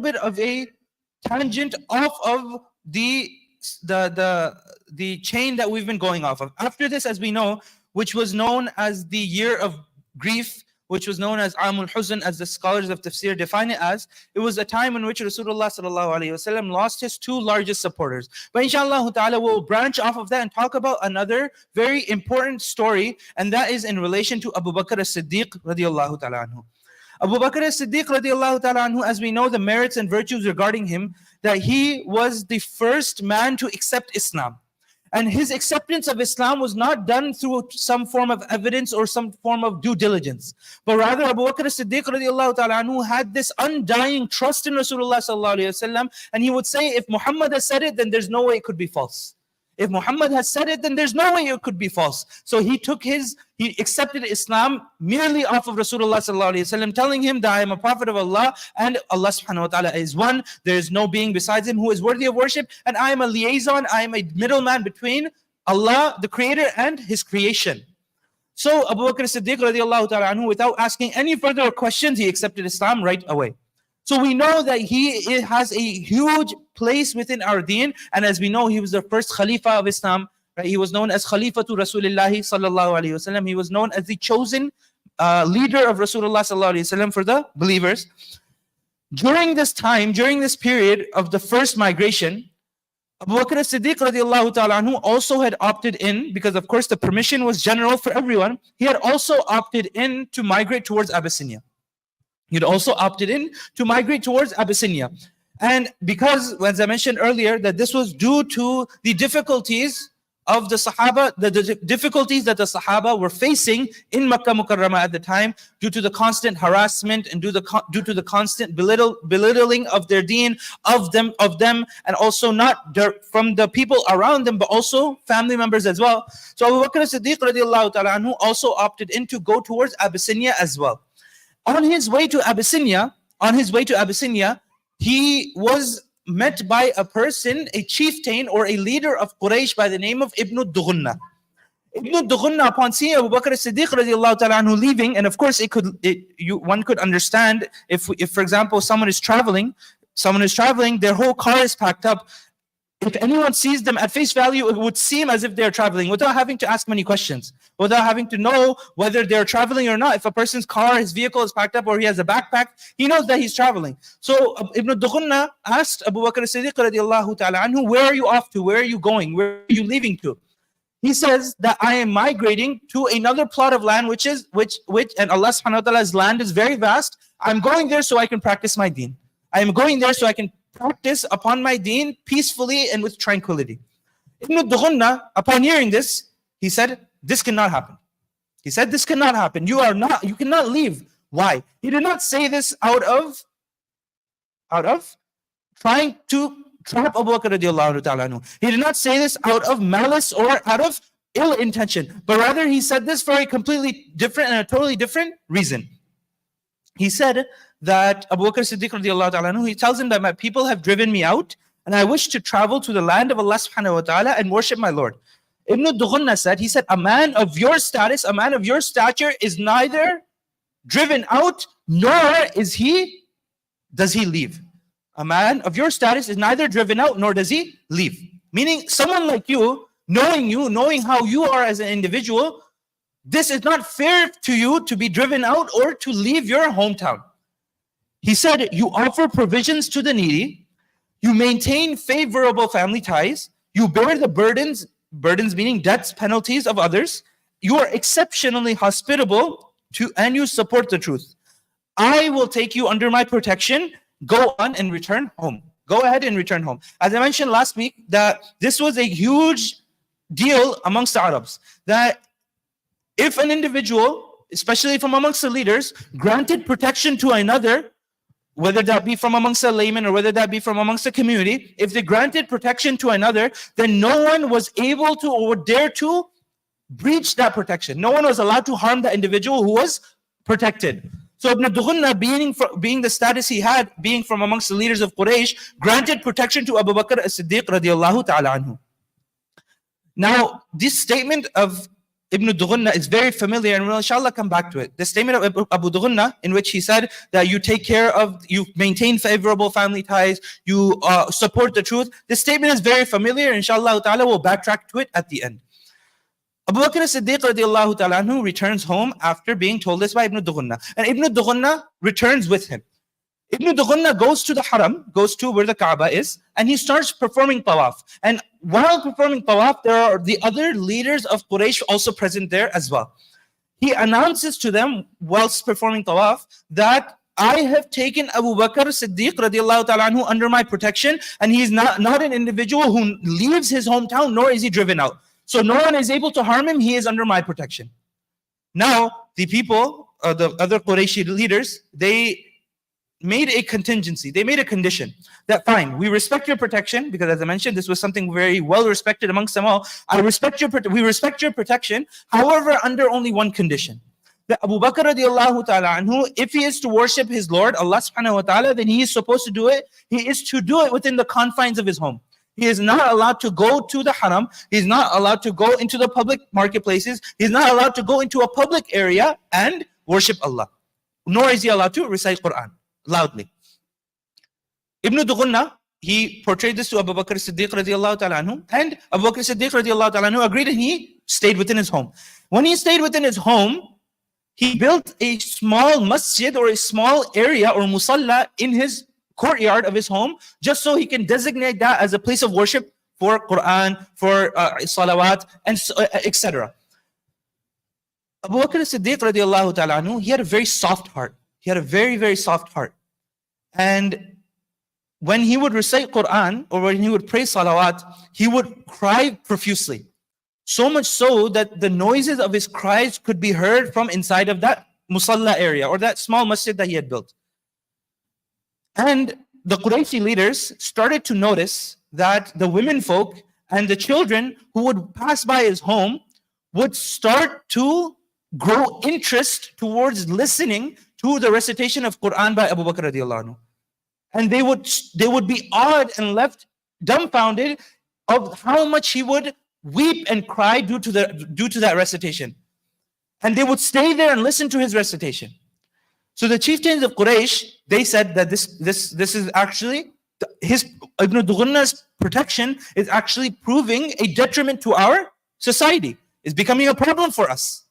bit of a tangent off of the chain that we've been going off of. After this, as we know, which was known as the year of grief, which was known as Amul Huzn, as the scholars of tafsir define it as, it was a time in which Rasulullah sallallahu alaihi wasallam lost his two largest supporters. But inshallah ta'ala, we'll branch off of that and talk about another very important story, and that is in relation to Abu Bakr as-Siddiq radiallahu ta'ala anhu. Abu Bakr as-Siddiq radiallahu ta'ala anhu, as we know the merits and virtues regarding him, that he was the first man to accept Islam. And his acceptance of Islam was not done through some form of evidence or some form of due diligence. But rather, Abu Bakr as-Siddiq radiallahu ta'ala anhu had this undying trust in Rasulullah sallallahu alayhi wasallam. And he would say, if Muhammad has said it, then there's no way it could be false. If Muhammad has said it, then there's no way it could be false. So he accepted Islam merely off of Rasulullah sallallahu alaihi wasallam, telling him that I am a prophet of Allah and Allah subhanahu wa ta'ala is one. There is no being besides him who is worthy of worship, and I am a liaison, I am a middleman between Allah, the creator, and his creation. So Abu Bakr as-Siddiq radiallahu ta'ala anhu, without asking any further questions, he accepted Islam right away. So we know that he has a huge place within our deen, and as we know, he was the first Khalifa of Islam. Right? He was known as Khalifa to Rasulullah sallallahu alaihi wasallam. He was known as the chosen leader of Rasulullah sallallahu alaihi wasallam for the believers. During this time, during this period of the first migration, Abu Bakr as-Siddiq radiallahu ta'ala anhu also had opted in, because of course the permission was general for everyone. He had also opted in to migrate towards Abyssinia. He'd also opted in to migrate towards Abyssinia. And because, as I mentioned earlier, that this was due to the difficulties of the Sahaba, the difficulties that the Sahaba were facing in Makkah Mukarramah at the time, due to the constant harassment and due to the constant belittling of their deen, of them, and also not from the people around them, but also family members as well. So Abu Bakr as-Siddiq radiallahu ta'ala anhu also opted in to go towards Abyssinia as well. On his way to Abyssinia, he was met by a person, a chieftain or a leader of Quraysh by the name of Ibn Dughunna. Ibn Dughunna, upon seeing Abu Bakr as-Siddiq radiallahu ta'ala anhu leaving, and of course one could understand if for example someone is traveling, their whole car is packed up. If anyone sees them at face value, it would seem as if they're traveling without having to ask many questions, without having to know whether they're traveling or not. If a person's car, his vehicle is packed up or he has a backpack, he knows that he's traveling. So Ibn Dughunna asked Abu Bakr as-Siddiq radiallahu ta'ala anhu, where are you off to? Where are you going? Where are you leaving to? He says that I am migrating to another plot of land, which and Allah subhanahu wa ta'ala's land is very vast. I'm going there so I can practice my deen. I am going there so I can practice upon my deen peacefully and with tranquility. Ibn Dughunna, upon hearing this, he said, this cannot happen. He said, this cannot happen. You cannot leave. Why? He did not say this out of trying to trap Abu Bakr radiallahu ta'ala anhu. He did not say this out of malice or out of ill intention, but rather he said this for a completely different and a totally different reason. He said that Abu Bakr Siddiq radiallahu ta'ala anhu, he tells him that my people have driven me out and I wish to travel to the land of Allah subhanahu wa ta'ala and worship my Lord. Ibn Dughunna said, he said, a man of your status, a man of your stature is neither driven out nor does he leave. A man of your status is neither driven out nor does he leave. Meaning someone like you, knowing how you are as an individual, this is not fair to you to be driven out or to leave your hometown. He said, you offer provisions to the needy, you maintain favorable family ties, you bear the burdens meaning debts, penalties of others, you are exceptionally hospitable and you support the truth. I will take you under my protection. Go on and return home. Go ahead and return home. As I mentioned last week, that this was a huge deal amongst the Arabs, that if an individual, especially from amongst the leaders, granted protection to another, whether that be from amongst the layman or whether that be from amongst the community, if they granted protection to another, then no one was able to or dare to breach that protection. No one was allowed to harm the individual who was protected. So Ibn Dughunna, being the status he had, being from amongst the leaders of Quraysh, granted protection to Abu Bakr as-Siddiq radiallahu ta'ala anhu. Now, this statement of Ibn Dughunna is very familiar, and we'll inshallah come back to it. The statement of Abu Dughunna, in which he said that you take care of, you maintain favorable family ties, you support the truth. This statement is very familiar. Inshallah ta'ala, we'll backtrack to it at the end. Abu Bakr as-Siddiq radiallahu ta'ala anhu returns home after being told this by Ibn Dughunna. And Ibn Dughunna returns with him. Ibn Dughunna goes to the haram, goes to where the Kaaba is, and he starts performing tawaf. And while performing tawaf, there are the other leaders of Quraysh also present there as well. He announces to them whilst performing tawaf that I have taken Abu Bakr Siddiq radiallahu ta'ala anhu under my protection, and he is not an individual who leaves his hometown, nor is he driven out. So no one is able to harm him, he is under my protection. Now, the people, the other Qurayshi leaders, they made a contingency, they made a condition that fine, we respect your protection, because as I mentioned, this was something very well respected amongst them all. We respect your protection, however, under only one condition. That Abu Bakr radiallahu ta'ala anhu, if he is to worship his Lord, Allah subhanahu wa ta'ala, then he is supposed to do it, he is to do it within the confines of his home. He is not allowed to go to the haram. He's not allowed to go into the public marketplaces. He's not allowed to go into a public area and worship Allah. Nor is he allowed to recite Quran loudly. Ibn Dughunna, he portrayed this to Abu Bakr Siddiq radiallahu ta'ala anhu, and Abu Bakr Siddiq radiallahu ta'ala anhu agreed, and he stayed within his home. When he stayed within his home, he built a small masjid or a small area or musalla in his courtyard of his home, just so he can designate that as a place of worship for Quran, for salawat, and etc. Abu Bakr as-Siddiq radiallahu ta'ala anhu, he had a very soft heart. He had a very, very soft heart. And when he would recite Quran or when he would pray salawat, he would cry profusely. So much so that the noises of his cries could be heard from inside of that musalla area or that small masjid that he had built. And the Qurayshi leaders started to notice that the women folk and the children who would pass by his home would start to grow interest towards listening to the recitation of Quran by Abu Bakr radiallahu anhu. And they would be awed and left dumbfounded of how much he would weep and cry due to that recitation. And they would stay there and listen to his recitation. So the chieftains of Quraysh, they said that this is actually Ibn Dughunna's protection is actually proving a detriment to our society. It's becoming a problem for us.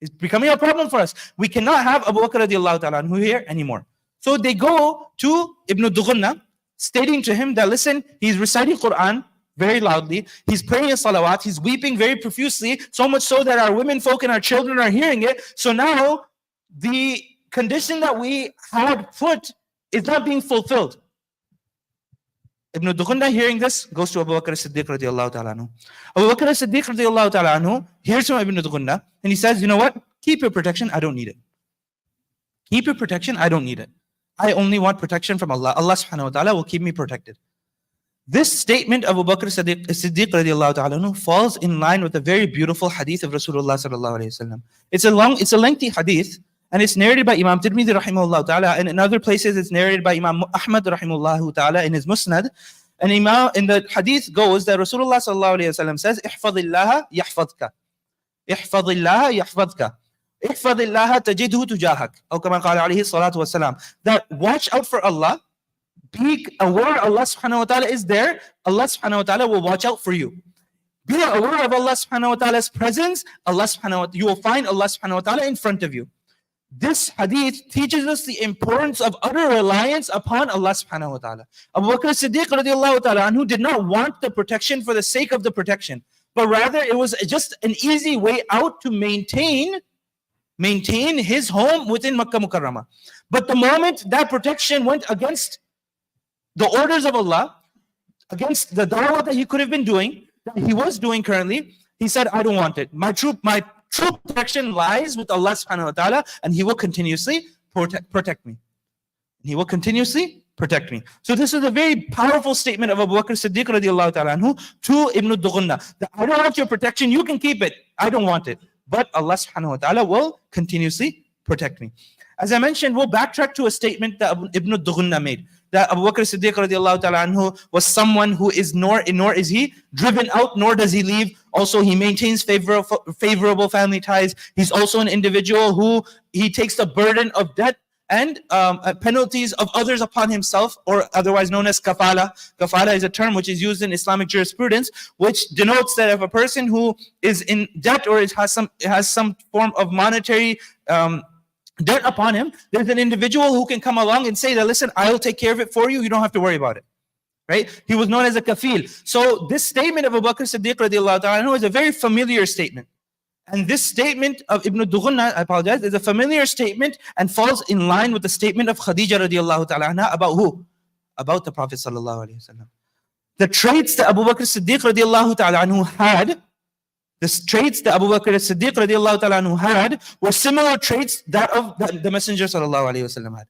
It's becoming a problem for us. We cannot have Abu Bakr radiallahu ta'ala anhu here anymore. So they go to Ibn Dughunna, stating to him that listen, he's reciting Quran very loudly, he's praying a salawat, he's weeping very profusely, so much so that our women folk and our children are hearing it. So now the condition that we had put is not being fulfilled. Ibn Dughunna, hearing this, goes to Abu Bakr as-Siddiq radiallahu ta'ala anhu. Abu Bakr as-Siddiq radiallahu ta'ala anhu hears from Ibn Dughunna, and he says, you know what? Keep your protection, I don't need it. Keep your protection, I don't need it. I only want protection from Allah. Allah subhanahu wa ta'ala will keep me protected. This statement of Abu Bakr as-Siddiq radiallahu ta'ala anhu falls in line with a very beautiful hadith of Rasulullah sallallahu alayhi wa sallam. It's a lengthy hadith, and it's narrated by Imam Tirmidhi rahimahullah ta'ala, and in other places it's narrated by Imam Ahmad rahimahullah ta'ala in his Musnad. And in the hadith goes that Rasulullah sallallahu alayhi wa sallam says, "Ihfadillah yahfadka. Ihfadillah yahfadka. Ihfadillah tajidhu tujahak." Or kama qala alayhi salatu wa salam. That watch out for Allah, be aware Allah subhanahu wa ta'ala is there, Allah subhanahu wa ta'ala will watch out for you. Be aware of Allah subhanahu wa ta'ala's presence, you will find Allah subhanahu wa ta'ala in front of you. This hadith teaches us the importance of utter reliance upon Allah subhanahu wa ta'ala. Abu Bakr as-Siddiq radiallahu ta'ala anhu did not want the protection for the sake of the protection, but rather it was just an easy way out to maintain his home within Makkah Mukarramah. But the moment that protection went against the orders of Allah, against the da'wah that he could have been doing, that he was doing currently, he said, I don't want it. My true protection lies with Allah subhanahu wa ta'ala, and He will continuously protect me. He will continuously protect me. So this is a very powerful statement of Abu Bakr Siddiq radiallahu ta'ala anhu to Ibn Dughunna. I don't want your protection, you can keep it. I don't want it. But Allah subhanahu wa ta'ala will continuously protect me. As I mentioned, we'll backtrack to a statement that Ibn Dughunna made. that Abu Bakr Siddiq radiallahu ta'ala anhu was someone who is nor is he driven out, nor does he leave. Also, he maintains favorable family ties. He's also an individual who he takes the burden of debt and penalties of others upon himself, or otherwise known as kafala. Kafala is a term which is used in Islamic jurisprudence, which denotes that if a person who is in debt or has some form of monetary debt upon him, there's an individual who can come along and say that, listen, I'll take care of it for you. You don't have to worry about it. Right? He was known as a kafil. So this statement of Abu Bakr Siddiq radiallahu ta'ala is a very familiar statement. And this statement of Ibn Dughunna, I apologize, is a familiar statement and falls in line with the statement of Khadija radiallahu ta'ala anha about who? About the Prophet sallallahu alaihi wasallam. The traits that Abu Bakr Siddiq radiallahu ta'ala anhu had, the traits that Abu Bakr Siddiq radiallahu ta'ala anhu had were similar traits that of the Messenger sallallahu alaihi wasallam had.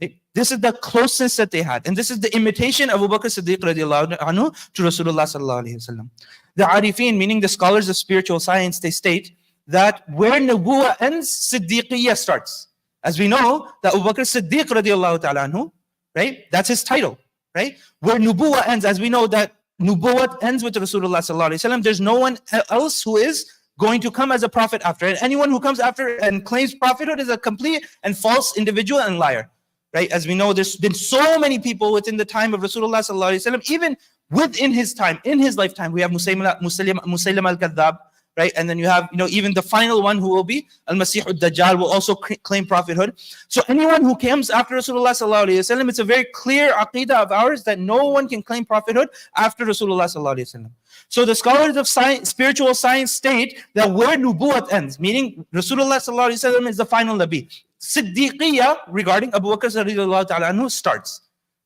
Right? This is the closeness that they had. And this is the imitation of Abu Bakr Siddiq radiallahu anhu to Rasulullah sallallahu alaihi wasallam. The Arifin, meaning the scholars of spiritual science, they state that where Nubuwwah ends, Siddiqiyya starts. As we know, that Abu Bakr Siddiq radiallahu ta'ala anhu, right? That's his title, right? Where Nubuwwah ends, as we know that Nubuwwah ends with Rasulullah sallallahu alaihi wasallam, there's no one else who is going to come as a prophet after. And anyone who comes after and claims prophethood is a complete and false individual and liar. Right? As we know, there's been so many people within the time of Rasulullah sallallahu alaihi wasallam, even within his time, in his lifetime. We have Musaylim al-Kadhab, right? And then you have, even the final one who will be Al-Masih al-Dajjal will also claim prophethood. So anyone who comes after Rasulullah sallallahu alaihi wasallam, it's a very clear aqidah of ours that no one can claim prophethood after Rasulullah sallallahu alaihi wasallam. So the scholars of science, spiritual science state that where Nubuwwat ends, meaning Rasulullah sallallahu alaihi wasallam is the final Nabi. Siddiqiyya regarding Abu Bakr radiallahu ta'ala anhu starts.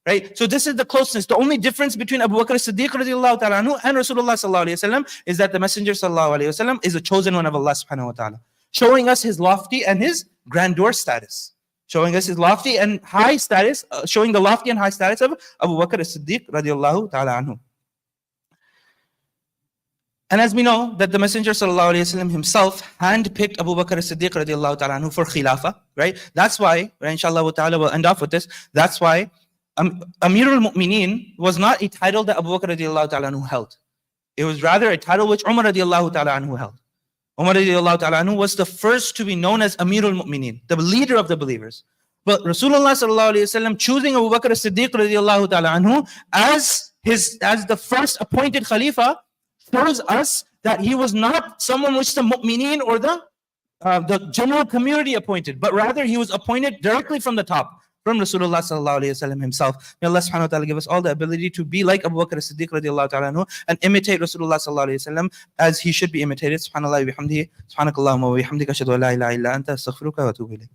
Right? So this is the closeness. The only difference between Abu Bakr Siddiq radiallahu ta'ala anhu and Rasulullah sallallahu alayhi wasallam is that the Messenger sallallahu alayhi wasallam is a chosen one of Allah subhanahu wa ta'ala, showing us his lofty and his grandeur status. Showing us his lofty and high status, showing the lofty and high status of Abu Bakr Siddiq radiallahu ta'ala anhu. And as we know that the Messenger sallallahu alaihi wasallam himself handpicked Abu Bakr as-Siddiq radiallahu ta'ala anhu for khilafah, right? That's why, inshallah ta'ala, we'll end off with this. That's why Amirul Mu'mineen was not a title that Abu Bakr radiallahu ta'ala anhu held. It was rather a title which Umar radiallahu ta'ala anhu held. Umar radiallahu ta'ala anhu was the first to be known as Amirul Mu'mineen, the leader of the believers. But Rasulullah sallallahu alaihi wasallam choosing Abu Bakr as-Siddiq radiallahu ta'ala anhu as the first appointed khalifa shows us that he was not someone which the mu'mineen or the general community appointed, but rather he was appointed directly from the top, from Rasulullah sallallahu alaihi wasallam himself. May Allah subhanahu wa ta'ala give us all the ability to be like Abu Bakr as-Siddiq radiallahu ta'ala anhu and imitate Rasulullah sallallahu alaihi wasallam as he should be imitated. Subhanallah wa bihamdihi, subhanakallahumma wa bihamdika, ashhadu an la ilaha illa anta, astaghfiruka wa atubu ilayk.